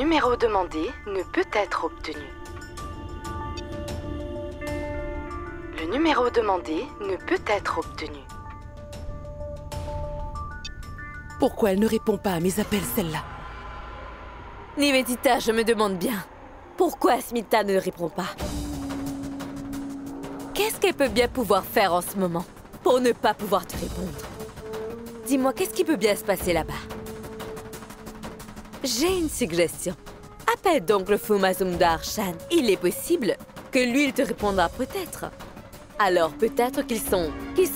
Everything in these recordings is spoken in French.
numéro demandé ne peut être obtenu. Le numéro demandé ne peut être obtenu. Pourquoi elle ne répond pas à mes appels, celle-là? Nivedita, je me demande bien. Pourquoi Asmita ne répond pas? Qu'est-ce qu'elle peut bien pouvoir faire en ce moment pour ne pas pouvoir te répondre? Dis-moi, qu'est-ce qui peut bien se passer là-bas? J'ai une suggestion. Appelle donc le fou Mazumdar Shan. Il est possible que lui, il te répondra peut-être. Alors peut-être qu'ils sont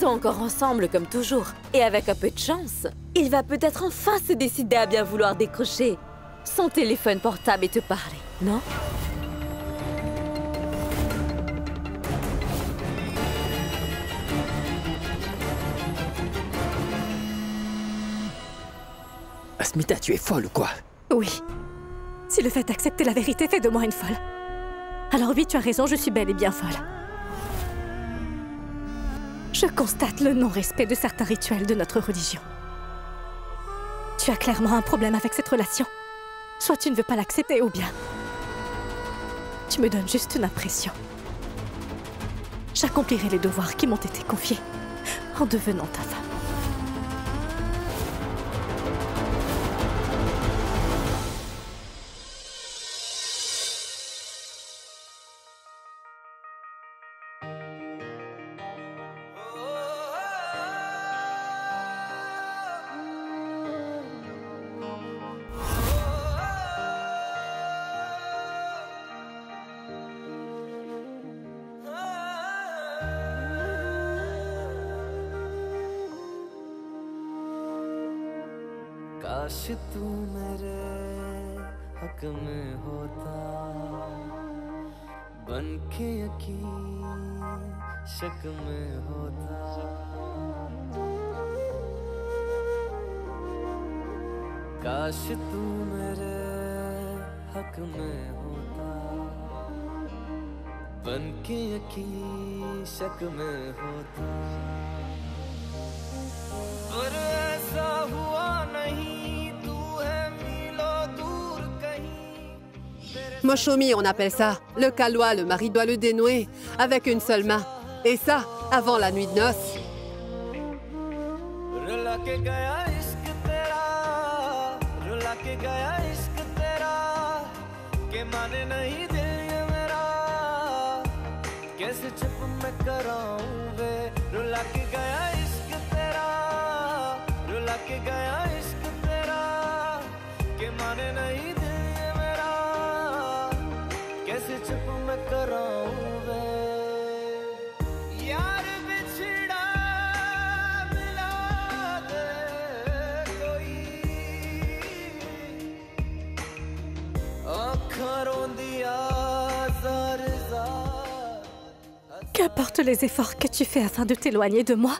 encore ensemble comme toujours. Et avec un peu de chance, il va peut-être enfin se décider à bien vouloir décrocher son téléphone portable et te parler, non? Asmita, tu es folle ou quoi? Oui. Si le fait d'accepter la vérité fait de moi une folle. Alors oui, tu as raison, je suis bel et bien folle. Je constate le non-respect de certains rituels de notre religion. Tu as clairement un problème avec cette relation. Soit tu ne veux pas l'accepter, ou bien... tu me donnes juste une impression. J'accomplirai les devoirs qui m'ont été confiés en devenant ta femme. काश तू मेरे हक में होता बन के यकीन शक में होता काश तू मेरे हक में होता बन के यकीन शक में होता पर ऐसा हुआ नहीं Moshomi, on appelle ça. Le Kalwa, le mari doit le dénouer avec une seule main. Et ça, avant la nuit de noces. Qu'importe les efforts que tu fais afin de t'éloigner de moi,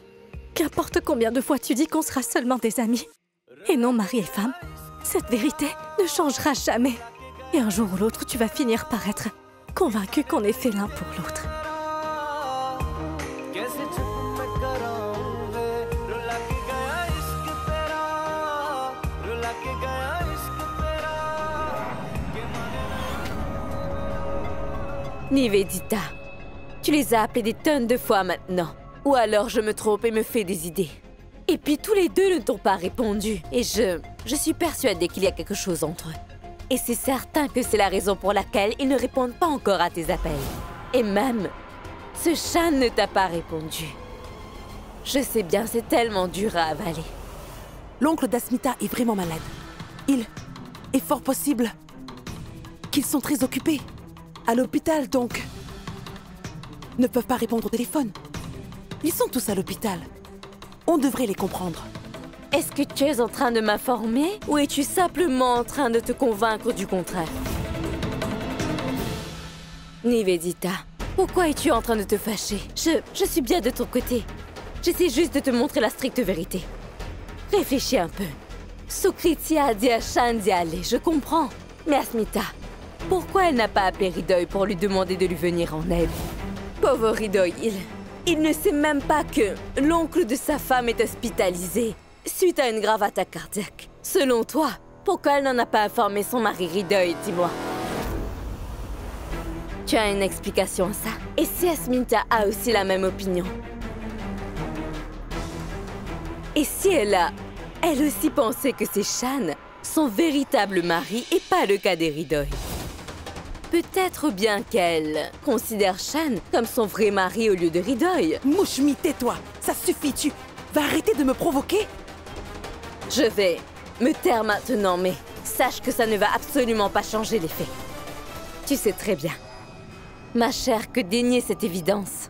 qu'importe combien de fois tu dis qu'on sera seulement des amis, et non mari et femme, cette vérité ne changera jamais. Et un jour ou l'autre, tu vas finir par être convaincu qu'on est fait l'un pour l'autre. Nivedita, tu les as appelés des tonnes de fois maintenant. Ou alors je me trompe et me fais des idées. Et puis tous les deux ne t'ont pas répondu. Et je suis persuadée qu'il y a quelque chose entre eux. Et c'est certain que c'est la raison pour laquelle ils ne répondent pas encore à tes appels. Et même, ce chat ne t'a pas répondu. Je sais bien, c'est tellement dur à avaler. L'oncle d'Asmita est vraiment malade. Il est fort possible qu'ils sont très occupés. À l'hôpital, donc. Ne peuvent pas répondre au téléphone. Ils sont tous à l'hôpital. On devrait les comprendre. Est-ce que tu es en train de m'informer ou es-tu simplement en train de te convaincre du contraire? Nivedita, pourquoi es-tu en train de te fâcher? Je suis bien de ton côté. J'essaie juste de te montrer la stricte vérité. Réfléchis un peu. Sukriti a dit à Shan d'y aller, je comprends. Mais Asmita, pourquoi elle n'a pas appelé Hridoy pour lui demander de lui venir en aide? Pauvre Hridoy, il ne sait même pas que l'oncle de sa femme est hospitalisé suite à une grave attaque cardiaque. Selon toi, pourquoi elle n'en a pas informé son mari Ridoy, dis-moi? Tu as une explication à ça? Et si Asmita a aussi la même opinion? Et si elle a, elle aussi pensé que c'est Shan, son véritable mari, et pas le cas des Ridoy? Peut-être bien qu'elle considère Shan comme son vrai mari au lieu de Ridoy. Mouchmi, tais-toi. Ça suffit, tu vas arrêter de me provoquer? Je vais me taire maintenant, mais sache que ça ne va absolument pas changer les faits. Tu sais très bien, ma chère, que dénier cette évidence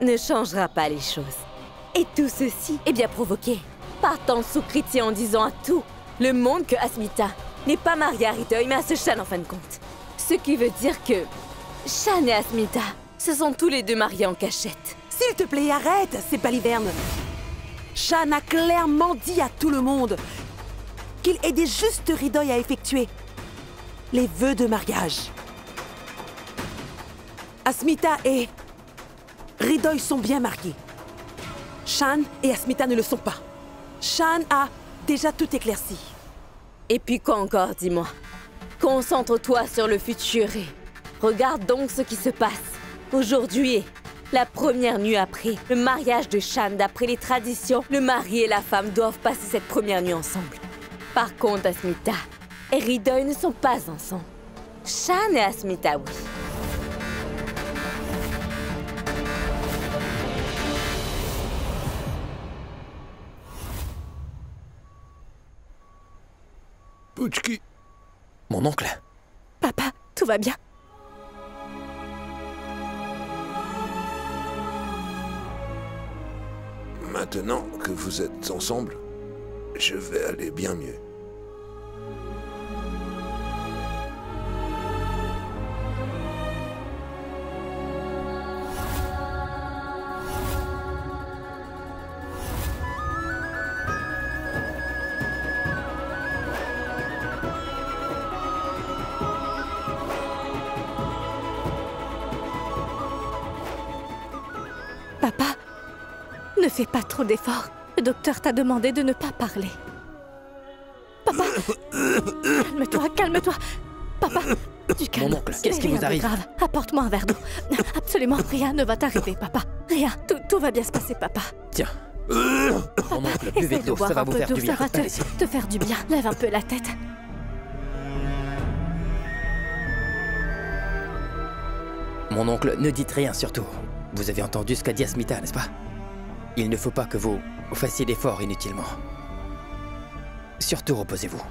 ne changera pas les choses. Et tout ceci est bien provoqué par Tansu Kriti en disant à tout le monde que Asmita n'est pas mariée à Ridoy, mais à ce Shan en fin de compte. Ce qui veut dire que Shan et Asmita se sont tous les deux mariés en cachette. S'il te plaît, arrête ces balivernes. Shan a clairement dit à tout le monde qu'il aidait juste Ridoy à effectuer les vœux de mariage. Asmita et Ridoy sont bien mariés. Shan et Asmita ne le sont pas. Shan a déjà tout éclairci. Et puis quoi encore, dis-moi? Concentre-toi sur le futur et regarde donc ce qui se passe. Aujourd'hui est la première nuit après le mariage de Shan. D'après les traditions, le mari et la femme doivent passer cette première nuit ensemble. Par contre, Asmita et Ridoy ne sont pas ensemble. Shan et Asmita, oui. Puchki. Mon oncle. Papa, tout va bien? Maintenant que vous êtes ensemble, je vais aller bien mieux. Papa, ne fais pas trop d'efforts. Le docteur t'a demandé de ne pas parler. Papa, calme-toi, calme-toi. Papa, du calme. Mon oncle, qu'est-ce qui Rien vous de arrive? grave. Apporte-moi un verre d'eau. Absolument rien ne va t'arriver, papa. Rien. Tout va bien se passer, papa. Tiens. Mon oncle, buvez Essaye de de l'eau, boire ça va un vous peu faire d'eau, du bien. ça va Allez-y. te faire du bien. Lève un peu la tête. Mon oncle, ne dites rien surtout. Vous avez entendu ce qu'a dit Asmita, n'est-ce pas? Il ne faut pas que vous fassiez d'efforts inutilement. Surtout reposez-vous.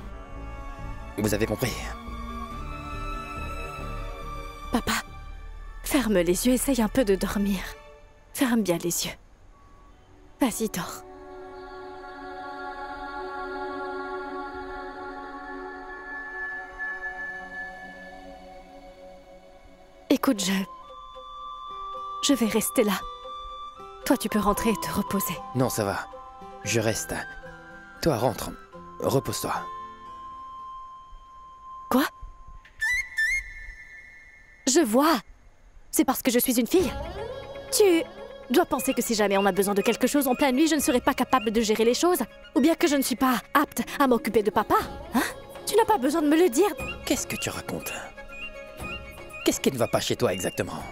Vous avez compris? Papa, ferme les yeux, essaye un peu de dormir. Ferme bien les yeux. Vas-y, dors. Écoute, je vais rester là. Toi, tu peux rentrer et te reposer. Non, ça va. Je reste. Toi, rentre. Repose-toi. Quoi? Je vois. C'est parce que je suis une fille. Tu dois penser que si jamais on a besoin de quelque chose en pleine nuit, je ne serai pas capable de gérer les choses. Ou bien que je ne suis pas apte à m'occuper de papa. Hein? Tu n'as pas besoin de me le dire. Qu'est-ce que tu racontes? Qu'est-ce qui ne va pas chez toi exactement?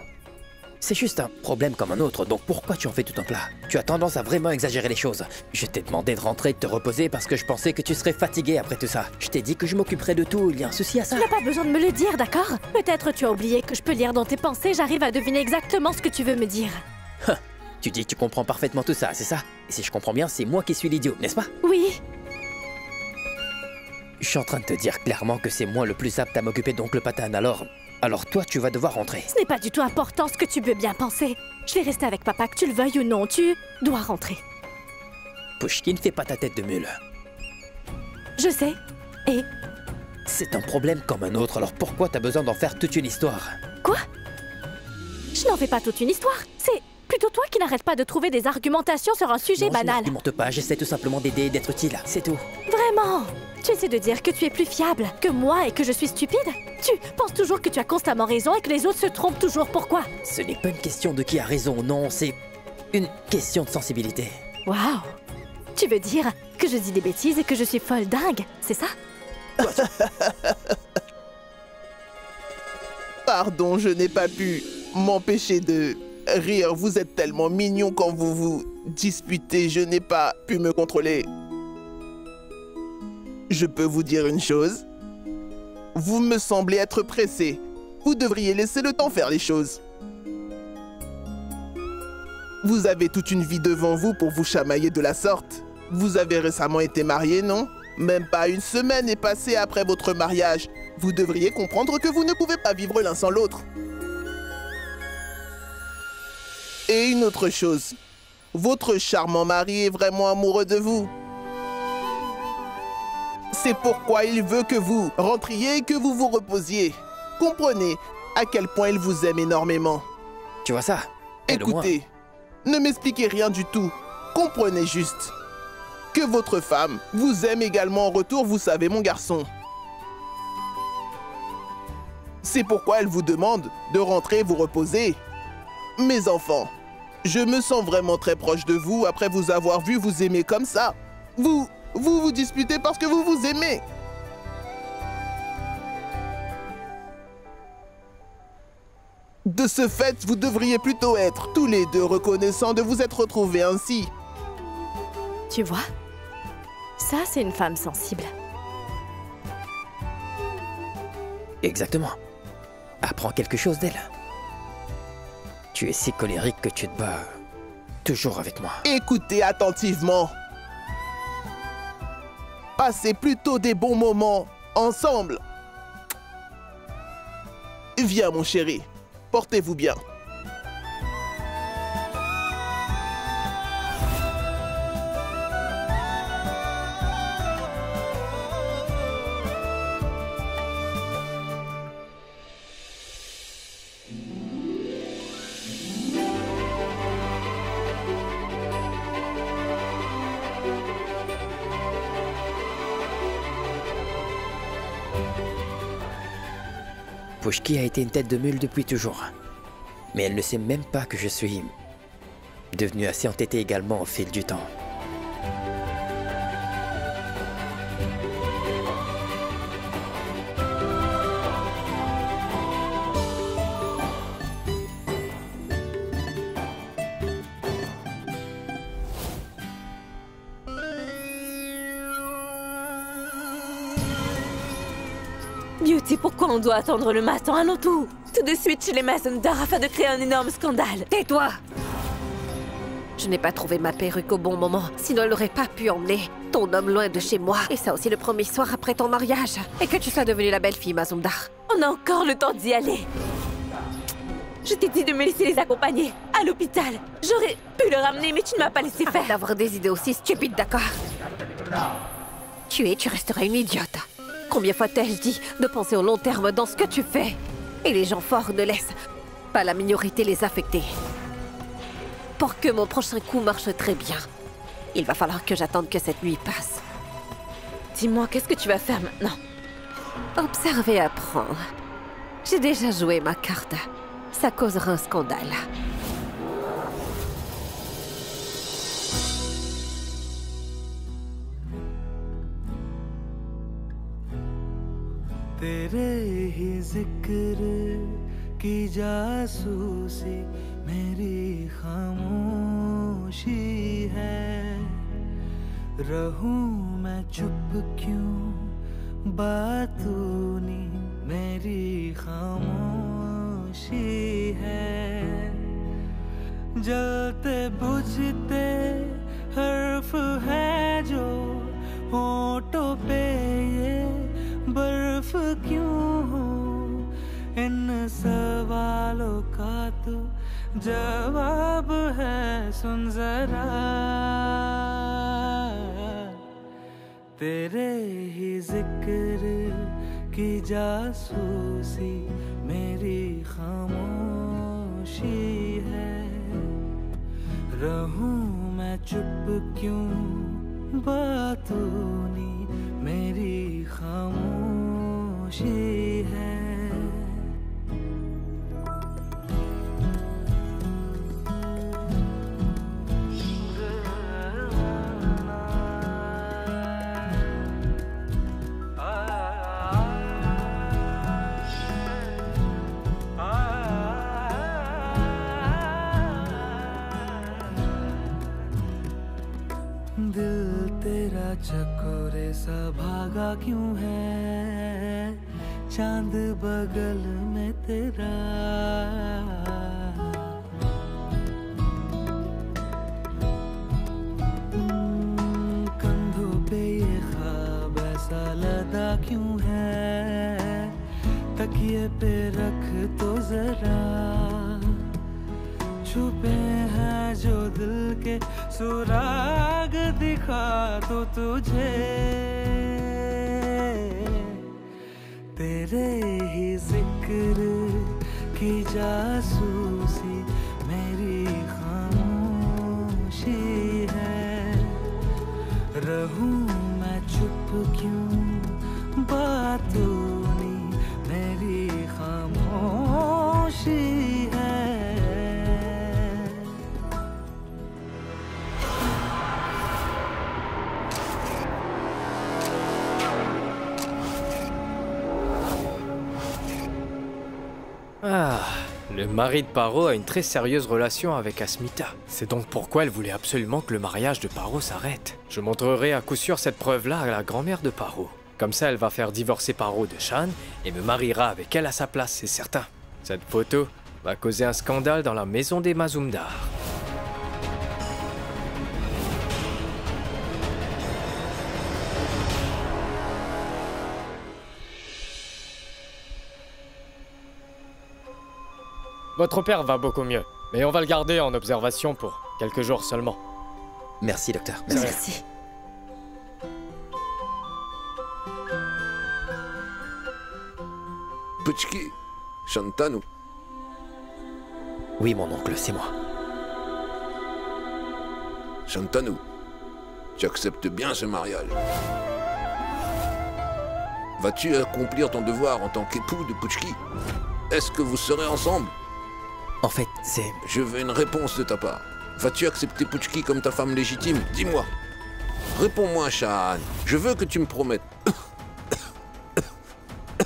C'est juste un problème comme un autre, donc pourquoi tu en fais tout un plat? Tu as tendance à vraiment exagérer les choses. Je t'ai demandé de rentrer et de te reposer parce que je pensais que tu serais fatigué après tout ça. Je t'ai dit que je m'occuperais de tout, il y a un souci à ça. Tu n'as pas besoin de me le dire, d'accord? Peut-être tu as oublié que je peux lire dans tes pensées, j'arrive à deviner exactement ce que tu veux me dire. Tu dis que tu comprends parfaitement tout ça, c'est ça? Et si je comprends bien, c'est moi qui suis l'idiot, n'est-ce pas? Oui, Je suis en train de te dire clairement que c'est moi le plus apte à m'occuper d'oncle Patan, alors toi tu vas devoir rentrer. ce n'est pas du tout important ce que tu veux bien penser. Je vais rester avec papa, que tu le veuilles ou non, tu dois rentrer. Pushkin, fais pas ta tête de mule. Je sais. Et C'est un problème comme un autre, alors pourquoi t'as besoin d'en faire toute une histoire? quoi? Je n'en fais pas toute une histoire. C'est plutôt toi qui n'arrêtes pas de trouver des argumentations sur un sujet Non, je banal. n'argumente pas, j'essaie tout simplement d'aider et d'être utile, c'est tout. Vraiment? Tu essaies de dire que tu es plus fiable que moi et que je suis stupide? Tu penses toujours que tu as constamment raison et que les autres se trompent toujours. Pourquoi? Ce n'est pas une question de qui a raison, non, c'est une question de sensibilité. Waouh! Tu veux dire que je dis des bêtises et que je suis folle dingue, c'est ça? Pardon, je n'ai pas pu m'empêcher de rire. Vous êtes tellement mignon quand vous vous disputez. Je n'ai pas pu me contrôler. Je peux vous dire une chose? Vous me semblez être pressé. Vous devriez laisser le temps faire les choses. Vous avez toute une vie devant vous pour vous chamailler de la sorte. Vous avez récemment été marié, non? Même pas une semaine est passée après votre mariage. Vous devriez comprendre que vous ne pouvez pas vivre l'un sans l'autre. Et une autre chose. Votre charmant mari est vraiment amoureux de vous. C'est pourquoi il veut que vous rentriez et que vous vous reposiez. Comprenez à quel point il vous aime énormément. Tu vois ça? Écoutez, ne m'expliquez rien du tout. Comprenez juste que votre femme vous aime également en retour, vous savez, mon garçon. C'est pourquoi elle vous demande de rentrer et vous reposer. Mes enfants, je me sens vraiment très proche de vous après vous avoir vu vous aimer comme ça. Vous disputez parce que vous vous aimez. De ce fait, vous devriez plutôt être tous les deux reconnaissants de vous être retrouvés ainsi. Tu vois? Ça, c'est une femme sensible. Exactement. Apprends quelque chose d'elle. Tu es si colérique que tu te bats toujours avec moi. Écoutez attentivement. Passez plutôt des bons moments ensemble. Viens, mon chéri. Portez-vous bien. Pushki a été une tête de mule depuis toujours. Mais elle ne sait même pas que je suis devenu assez entêté également au fil du temps. Beauty, pourquoi on doit attendre le matin? Allons tout de suite chez les Mazumdar afin de créer un énorme scandale. Tais-toi! Je n'ai pas trouvé ma perruque au bon moment, sinon elle n'aurait pas pu emmener ton homme loin de chez moi. Et ça aussi le premier soir après ton mariage. Et que tu sois devenue la belle-fille, Mazumdar. On a encore le temps d'y aller. Je t'ai dit de me laisser les accompagner à l'hôpital. J'aurais pu le ramener, mais tu ne m'as pas laissé faire. D'avoir des idées aussi stupides, d'accord? Tu resteras une idiote. Combien fois t'ai-je dit de penser au long terme dans ce que tu fais? Et les gens forts ne laissent pas la minorité les affecter. Pour que mon prochain coup marche très bien, il va falloir que j'attende que cette nuit passe. Dis-moi, qu'est-ce que tu vas faire maintenant? Observer et apprendre. J'ai déjà joué ma carte. Ça causera un scandale. तेरे ही जिक्र की जासूसी मेरी खामोशी है। रहूं मैं चुप क्यों, बातों नी मेरी खामोशी है। जलते बुझते हर्फ है जो होठों पे ये बर्फ क्यों हो, इन सवालों का तो जवाब है, सुन जरा। तेरे ही जिक्र की जासूसी मेरी खामोशी है। रहूं मैं चुप क्यों, बातों नी मेरी खामोशी है। चकोरे सा भागा क्यों है चांद बगल में तेरा कंधों पे ये ख्वाब ऐसा लदा क्यों है तकिए पे रख तो जरा छुपे हैं जो दिल के सुराग दिखा तो तुझे तेरे ही जिक्र की जासूसी मेरी खामोशी है रहूं मैं चुप क्यों बातों मेरी खामोशी है Ah, le mari de Paro a une très sérieuse relation avec Asmita. C'est donc pourquoi elle voulait absolument que le mariage de Paro s'arrête. Je montrerai à coup sûr cette preuve-là à la grand-mère de Paro. Comme ça, elle va faire divorcer Paro de Shan et me mariera avec elle à sa place, c'est certain. Cette photo va causer un scandale dans la maison des Mazumdar. Votre père va beaucoup mieux, mais on va le garder en observation pour quelques jours seulement. Merci, docteur. Merci. Puchki, Shantanu. Oui, mon oncle, c'est moi. Shantanu, tu acceptes bien ce mariage. Vas-tu accomplir ton devoir en tant qu'époux de Puchki? Est-ce que vous serez ensemble? En fait, c'est... Je veux une réponse de ta part. Vas-tu accepter Puchki comme ta femme légitime? Dis-moi. Réponds-moi, Shan. Je veux que tu me promettes.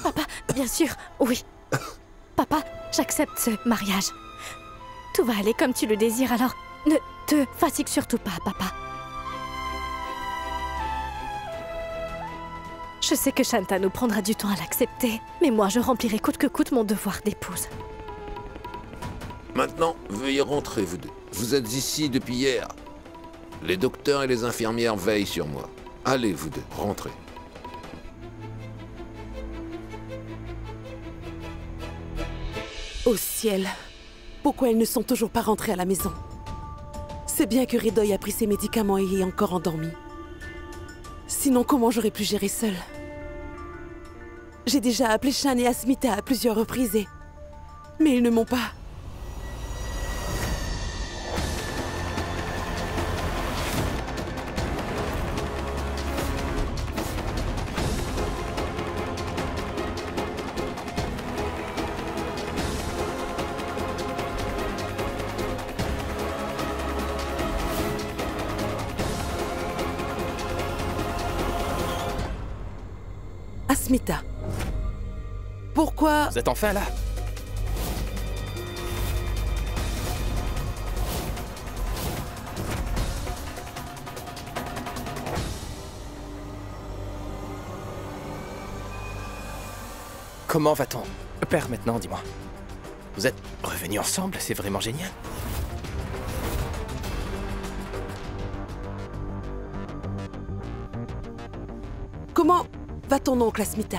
Papa, bien sûr, oui. Papa, j'accepte ce mariage. Tout va aller comme tu le désires, alors ne te fatigue surtout pas, papa. Je sais que Shantanu prendra du temps à l'accepter, mais moi je remplirai coûte que coûte mon devoir d'épouse. Maintenant, veuillez rentrer, vous deux. Vous êtes ici depuis hier. Les docteurs et les infirmières veillent sur moi. Allez, vous deux, rentrez. Au ciel, pourquoi ils ne sont toujours pas rentrés à la maison? C'est bien que Ridoy a pris ses médicaments et est encore endormi. Sinon, comment j'aurais pu gérer seule? J'ai déjà appelé Shan et Asmita à plusieurs reprises mais ils ne m'ont pas. Asmita, pourquoi... Vous êtes enfin là? Comment va-t-on? Père, maintenant, dis-moi. Vous êtes revenus ensemble? C'est vraiment génial. Comment va ton oncle, Asmita?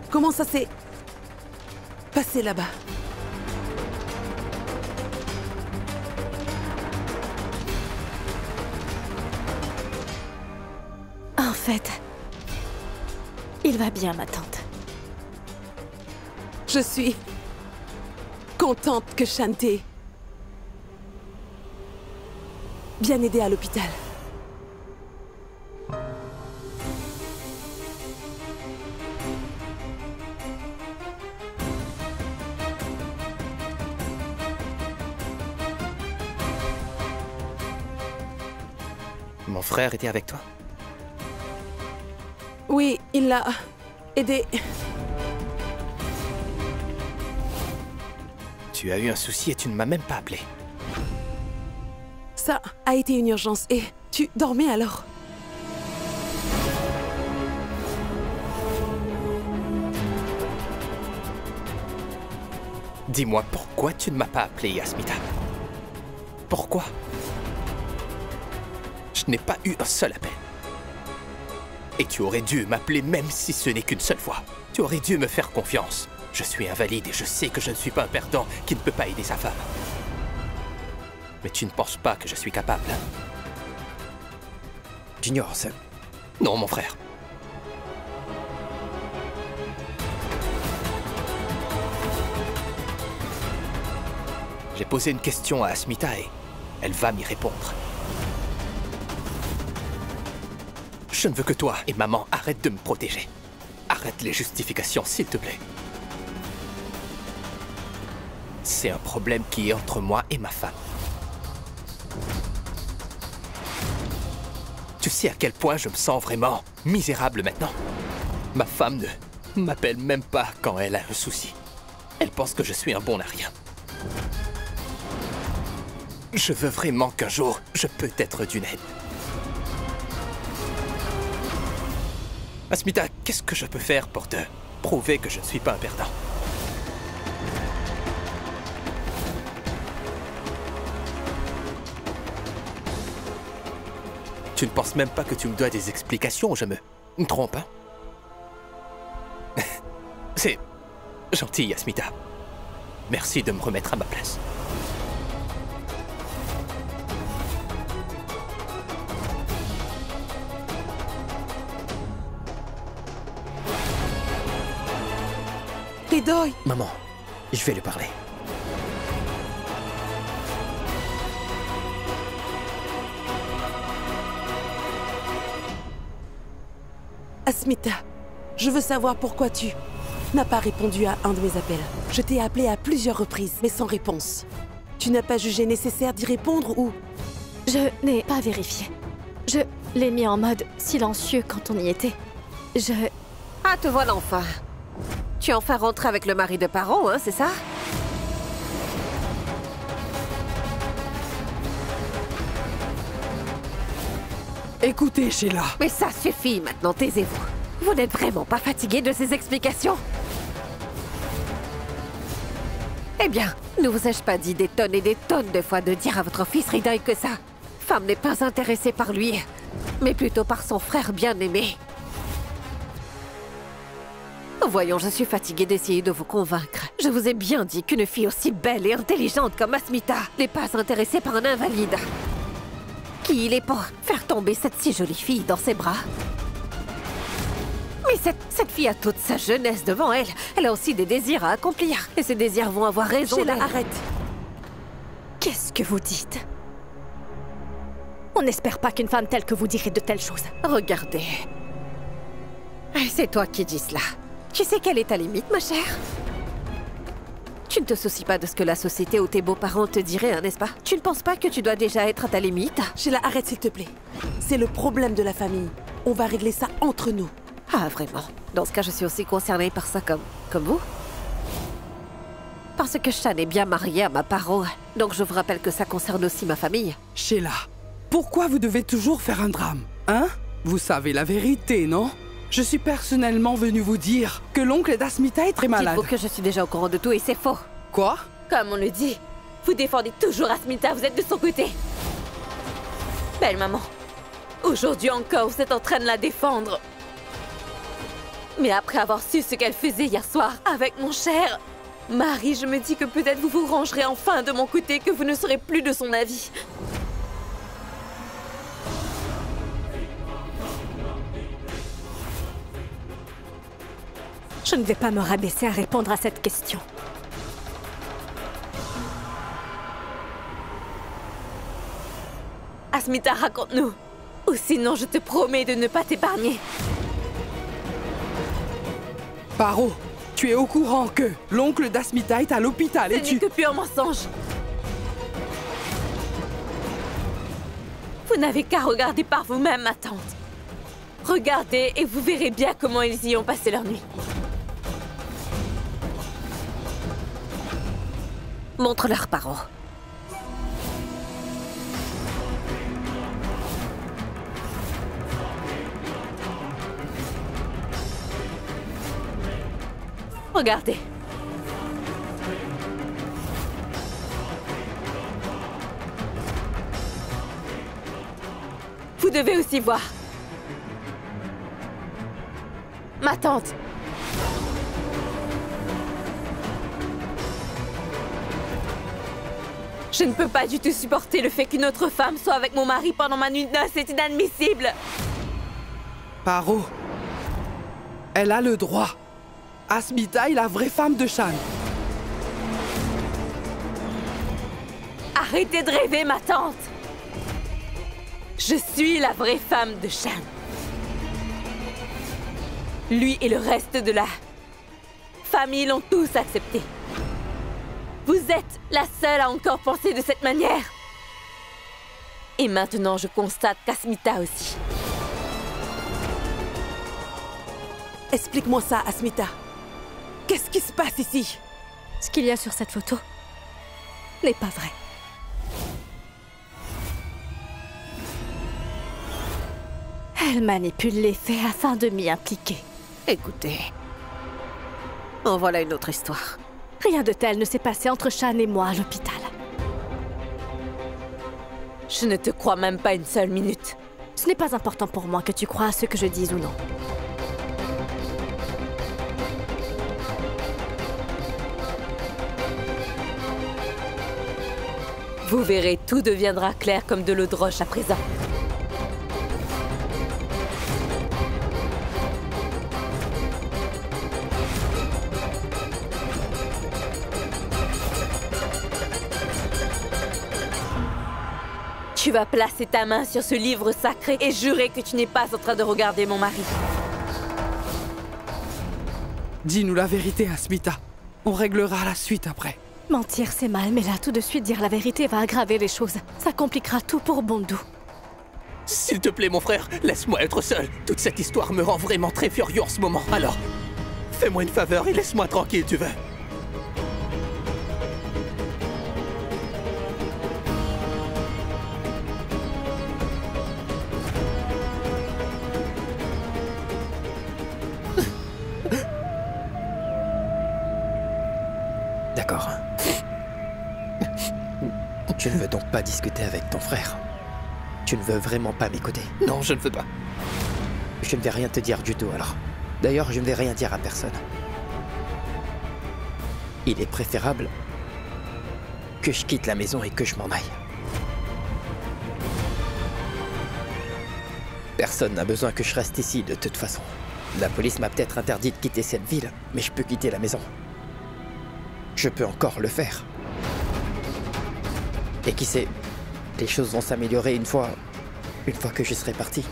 Comment ça s'est passé là-bas? En fait, il va bien, ma tante. Je suis contente que Shanté bien aidé à l'hôpital. Mon frère était avec toi? Oui, il l'a aidé. Tu as eu un souci et tu ne m'as même pas appelé. Ça a été une urgence. Et tu dormais alors? Dis-moi, pourquoi tu ne m'as pas appelé, Asmita? Pourquoi? Je n'ai pas eu un seul appel. Et tu aurais dû m'appeler même si ce n'est qu'une seule fois. Tu aurais dû me faire confiance. Je suis invalide et je sais que je ne suis pas un perdant qui ne peut pas aider sa femme. Mais tu ne penses pas que je suis capable, hein? Junior, c'est... Non, mon frère. J'ai posé une question à Asmita et elle va m'y répondre. Je ne veux que toi et maman arrêtent de me protéger. Arrête les justifications, s'il te plaît. C'est un problème qui est entre moi et ma femme. Tu sais à quel point je me sens vraiment misérable maintenant? Ma femme ne m'appelle même pas quand elle a un souci. Elle pense que je suis un bon à rien. Je veux vraiment qu'un jour, je peux être d'une aide. Asmita, qu'est-ce que je peux faire pour te prouver que je ne suis pas un perdant? Tu ne penses même pas que tu me dois des explications, je me trompe, hein? C'est gentil, Asmita. Merci de me remettre à ma place. Kedoy! Maman, je vais lui parler. Asmita, je veux savoir pourquoi tu n'as pas répondu à un de mes appels. Je t'ai appelé à plusieurs reprises, mais sans réponse. Tu n'as pas jugé nécessaire d'y répondre ou... Je n'ai pas vérifié. Je l'ai mis en mode silencieux quand on y était. Ah, te voilà enfin. Tu es enfin rentré avec le mari de Paro, hein, c'est ça? Écoutez, Sheila. Mais ça suffit maintenant, taisez-vous. Vous n'êtes vraiment pas fatigué de ces explications? Eh bien, ne vous ai-je pas dit des tonnes et des tonnes de fois de dire à votre fils Ridoy que sa femme n'est pas intéressée par lui, mais plutôt par son frère bien-aimé? Voyons, je suis fatiguée d'essayer de vous convaincre. Je vous ai bien dit qu'une fille aussi belle et intelligente comme Asmita n'est pas intéressée par un invalide. Qui il est pour faire tomber cette si jolie fille dans ses bras? Mais cette fille a toute sa jeunesse devant elle. Elle a aussi des désirs à accomplir. Et ces désirs vont avoir raison Sheila, d'elle. arrête! Qu'est-ce que vous dites? On n'espère pas qu'une femme telle que vous dirait de telles choses. Regardez. C'est toi qui dis cela. Tu sais quelle est ta limite, ma chère? Tu ne te soucies pas de ce que la société ou tes beaux-parents te diraient, hein, n'est-ce pas? Tu ne penses pas que tu dois déjà être à ta limite? Sheila, arrête s'il te plaît. C'est le problème de la famille. On va régler ça entre nous. Ah, vraiment? Dans ce cas, je suis aussi concernée par ça comme vous? Parce que Shan est bien mariée à ma Paro, donc je vous rappelle que ça concerne aussi ma famille. Sheila, pourquoi vous devez toujours faire un drame, hein? Vous savez la vérité, non? Je suis personnellement venu vous dire que l'oncle d'Asmita est très malade. Dites-vous que je suis déjà au courant de tout et c'est faux. Quoi? Comme on le dit, vous défendez toujours Asmita, vous êtes de son côté. Belle maman, aujourd'hui encore, vous êtes en train de la défendre. Mais après avoir su ce qu'elle faisait hier soir avec mon cher mari, je me dis que peut-être vous vous rangerez enfin de mon côté, que vous ne serez plus de son avis. Je ne vais pas me rabaisser à répondre à cette question. Asmita, raconte-nous. Ou sinon, je te promets de ne pas t'épargner. Paro, tu es au courant que l'oncle d'Asmita est à l'hôpital Ce et tu... n'est que pur mensonge. Vous n'avez qu'à regarder par vous-même, ma tante. Regardez et vous verrez bien comment ils y ont passé leur nuit. Montre leurs parents. Regardez. Vous devez aussi voir. Ma tante. Je ne peux pas du tout supporter le fait qu'une autre femme soit avec mon mari pendant ma nuit de noces. C'est inadmissible. Paro, elle a le droit. Asmita est la vraie femme de Shan. Arrêtez de rêver, ma tante. Je suis la vraie femme de Shan. Lui et le reste de la famille l'ont tous accepté. Vous êtes la seule à encore penser de cette manière. Et maintenant, je constate qu'Asmita aussi. Explique-moi ça, Asmita. Qu'est-ce qui se passe ici? Ce qu'il y a sur cette photo n'est pas vrai. Elle manipule les faits afin de m'y impliquer. Écoutez, en voilà une autre histoire. Rien de tel ne s'est passé entre Shan et moi à l'hôpital. Je ne te crois même pas une seule minute. Ce n'est pas important pour moi que tu crois à ce que je dis ou non. Vous verrez, tout deviendra clair comme de l'eau de roche à présent. Tu vas placer ta main sur ce livre sacré et jurer que tu n'es pas en train de regarder mon mari. Dis-nous la vérité, Asmita. On réglera la suite après. Mentir, c'est mal, mais là, tout de suite, dire la vérité va aggraver les choses. Ça compliquera tout pour Bondou. S'il te plaît, mon frère, laisse-moi être seul. Toute cette histoire me rend vraiment très furieux en ce moment. Alors, fais-moi une faveur et laisse-moi tranquille, tu veux. D'accord. Tu ne veux donc pas discuter avec ton frère? Tu ne veux vraiment pas m'écouter? Non, je ne veux pas. Je ne vais rien te dire du tout alors. D'ailleurs, je ne vais rien dire à personne. Il est préférable que je quitte la maison et que je m'en aille. Personne n'a besoin que je reste ici de toute façon. La police m'a peut-être interdit de quitter cette ville, mais je peux quitter la maison. Je peux encore le faire. Et qui sait, les choses vont s'améliorer une fois que je serai parti.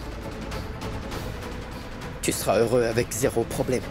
Tu seras heureux avec zéro problème.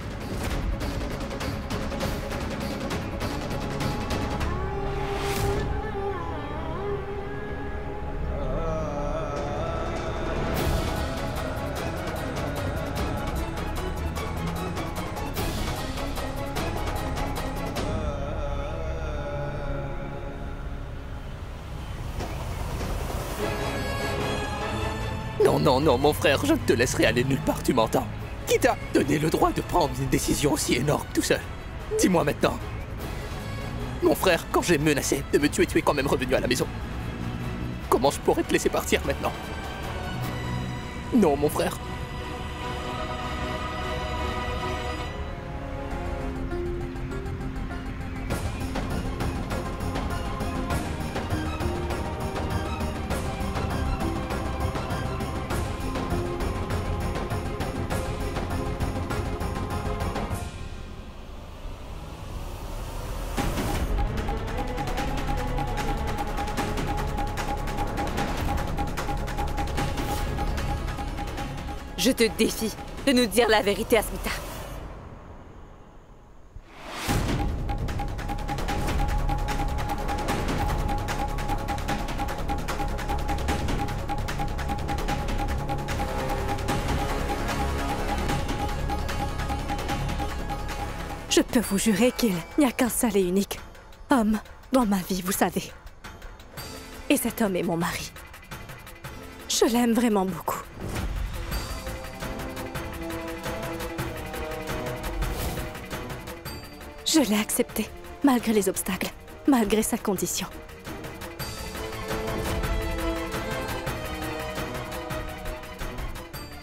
Non, mon frère, je ne te laisserai aller nulle part, tu m'entends? Qui t'a donné le droit de prendre une décision aussi énorme tout seul? Dis-moi maintenant. Mon frère, quand j'ai menacé de me tuer, tu es quand même revenu à la maison. Comment je pourrais te laisser partir maintenant? Non, mon frère. Je te défie de nous dire la vérité, Asmita. Je peux vous jurer qu'il n'y a qu'un seul et unique homme dans ma vie, vous savez. Et cet homme est mon mari. Je l'aime vraiment beaucoup. Je l'ai accepté, malgré les obstacles, malgré sa condition.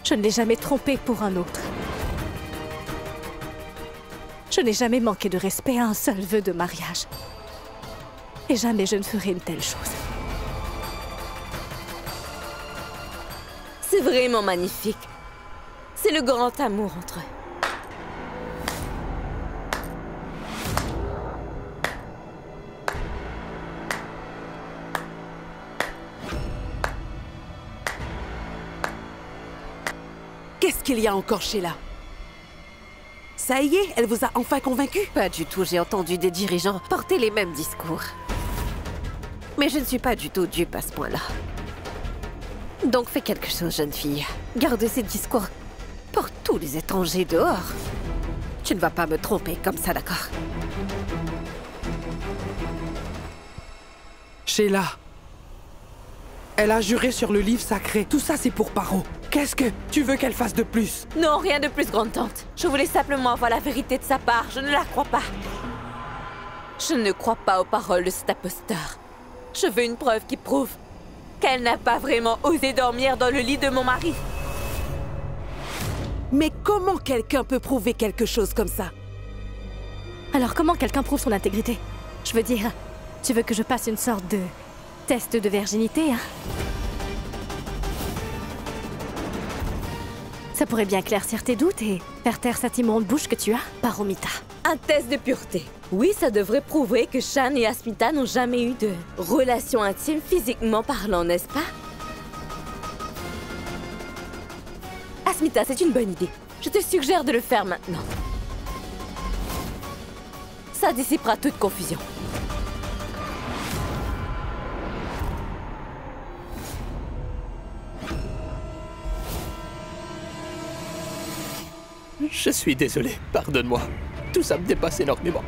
Je ne l'ai jamais trompé pour un autre. Je n'ai jamais manqué de respect à un seul vœu de mariage. Et jamais je ne ferai une telle chose. C'est vraiment magnifique. C'est le grand amour entre eux. Qu'est-ce qu'il y a encore, Sheila? Ça y est, elle vous a enfin convaincu? Pas du tout, j'ai entendu des dirigeants porter les mêmes discours. Mais je ne suis pas du tout dupe à ce point-là. Donc fais quelque chose, jeune fille. Garde ces discours pour tous les étrangers dehors. Tu ne vas pas me tromper comme ça, d'accord? Sheila, elle a juré sur le livre sacré. Tout ça, c'est pour Paro. Qu'est-ce que tu veux qu'elle fasse de plus? Non, rien de plus, grande-tante. Je voulais simplement avoir la vérité de sa part. Je ne la crois pas. Je ne crois pas aux paroles de cet imposteur. Je veux une preuve qui prouve qu'elle n'a pas vraiment osé dormir dans le lit de mon mari. Mais comment quelqu'un peut prouver quelque chose comme ça? Alors comment quelqu'un prouve son intégrité? Je veux dire, tu veux que je passe une sorte de test de virginité, hein? Ça pourrait bien éclaircir tes doutes et faire taire cette immonde bouche que tu as, Paromita. Un test de pureté. Oui, ça devrait prouver que Shan et Asmita n'ont jamais eu de relation intime physiquement parlant, n'est-ce pas? Asmita, c'est une bonne idée. Je te suggère de le faire maintenant. Ça dissipera toute confusion. Je suis désolé, pardonne-moi. Tout ça me dépasse énormément.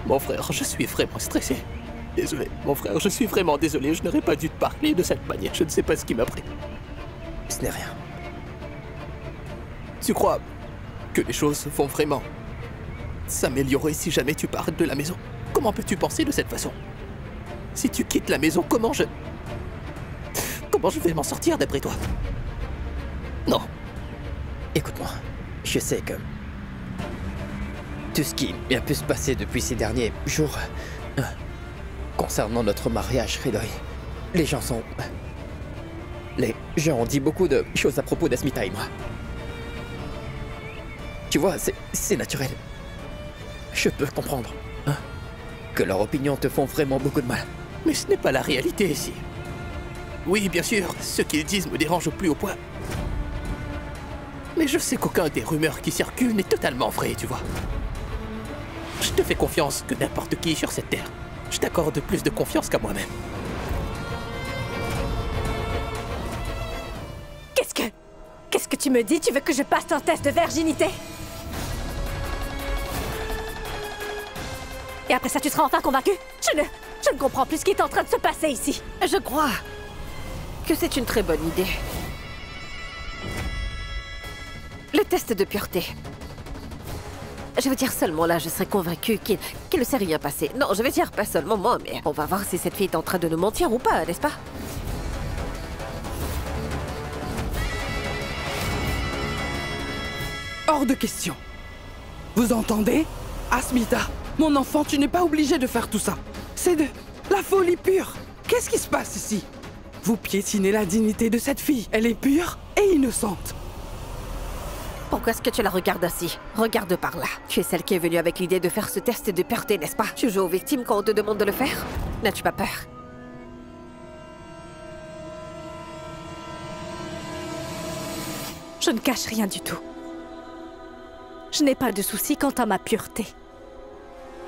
Mon frère, je suis vraiment stressé. Désolé, mon frère, je suis vraiment désolé. Je n'aurais pas dû te parler de cette manière. Je ne sais pas ce qui m'a pris. Ce n'est rien. Tu crois que les choses vont vraiment s'améliorer si jamais tu pars de la maison? Comment peux-tu penser de cette façon? Si tu quittes la maison, comment je vais m'en sortir d'après toi? Non. Écoute-moi, je sais que tout ce qui a pu se passer depuis ces derniers jours concernant notre mariage, Hridoy, les gens ont dit beaucoup de choses à propos d'Asmita et moi. Tu vois, c'est naturel. Je peux comprendre que leurs opinions te font vraiment beaucoup de mal. Mais ce n'est pas la réalité ici. Oui, bien sûr, ce qu'ils disent me dérange au plus haut point. Mais je sais qu'aucun des rumeurs qui circulent n'est totalement vrai, tu vois. Je te fais confiance que n'importe qui sur cette terre. Je t'accorde plus de confiance qu'à moi-même. Qu'est-ce que tu me dis? Tu veux que je passe un test de virginité? Et après ça, tu seras enfin convaincu? Je ne comprends plus ce qui est en train de se passer ici. Je crois que c'est une très bonne idée. Le test de pureté. Je veux dire, seulement là, je serais convaincue qu'il ne s'est rien passé. Non, je veux dire, pas seulement moi, mais on va voir si cette fille est en train de nous mentir ou pas, n'est-ce pas? Hors de question. Vous entendez? Asmita, mon enfant, tu n'es pas obligé de faire tout ça. C'est de la folie pure. Qu'est-ce qui se passe ici? Vous piétinez la dignité de cette fille. Elle est pure et innocente. Pourquoi est-ce que tu la regardes ainsi? Regarde par là. Tu es celle qui est venue avec l'idée de faire ce test de pureté, n'est-ce pas? Tu joues aux victimes quand on te demande de le faire? N'as-tu pas peur? Je ne cache rien du tout. Je n'ai pas de souci quant à ma pureté.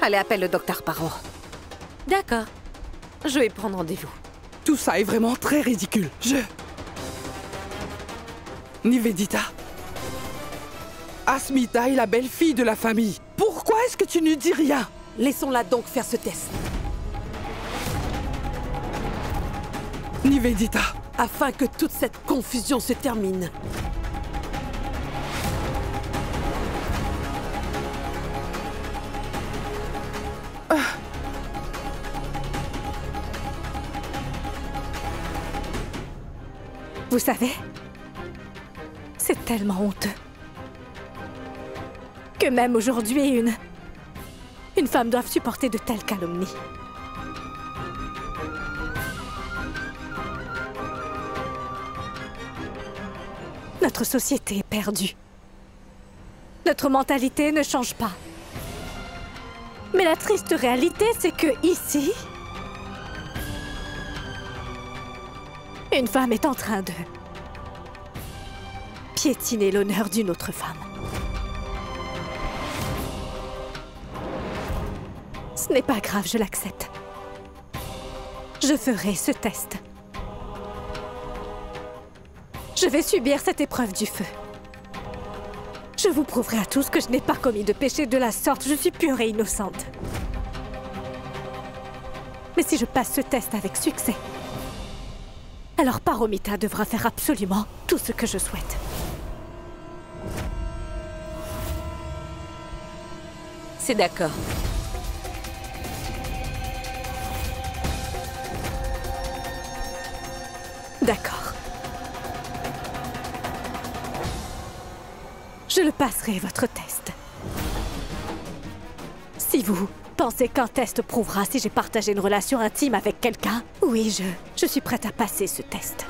Allez, appelle le docteur Paro. D'accord. Je vais prendre rendez-vous. Tout ça est vraiment très ridicule. Nivedita. Asmita est la belle-fille de la famille. Pourquoi est-ce que tu ne dis rien? Laissons-la donc faire ce test. Nivedita. Afin que toute cette confusion se termine. Vous savez, c'est tellement honteux que même aujourd'hui, une femme doit supporter de telles calomnies. Notre société est perdue. Notre mentalité ne change pas. Mais la triste réalité, c'est que ici, une femme est en train de piétiner l'honneur d'une autre femme. Ce n'est pas grave, je l'accepte. Je ferai ce test. Je vais subir cette épreuve du feu. Je vous prouverai à tous que je n'ai pas commis de péché de la sorte. Je suis pure et innocente. Mais si je passe ce test avec succès, alors Paromita devra faire absolument tout ce que je souhaite. C'est d'accord. D'accord. Je le passerai, votre test. Si vous pensez qu'un test prouvera si j'ai partagé une relation intime avec quelqu'un, oui, je suis prête à passer ce test.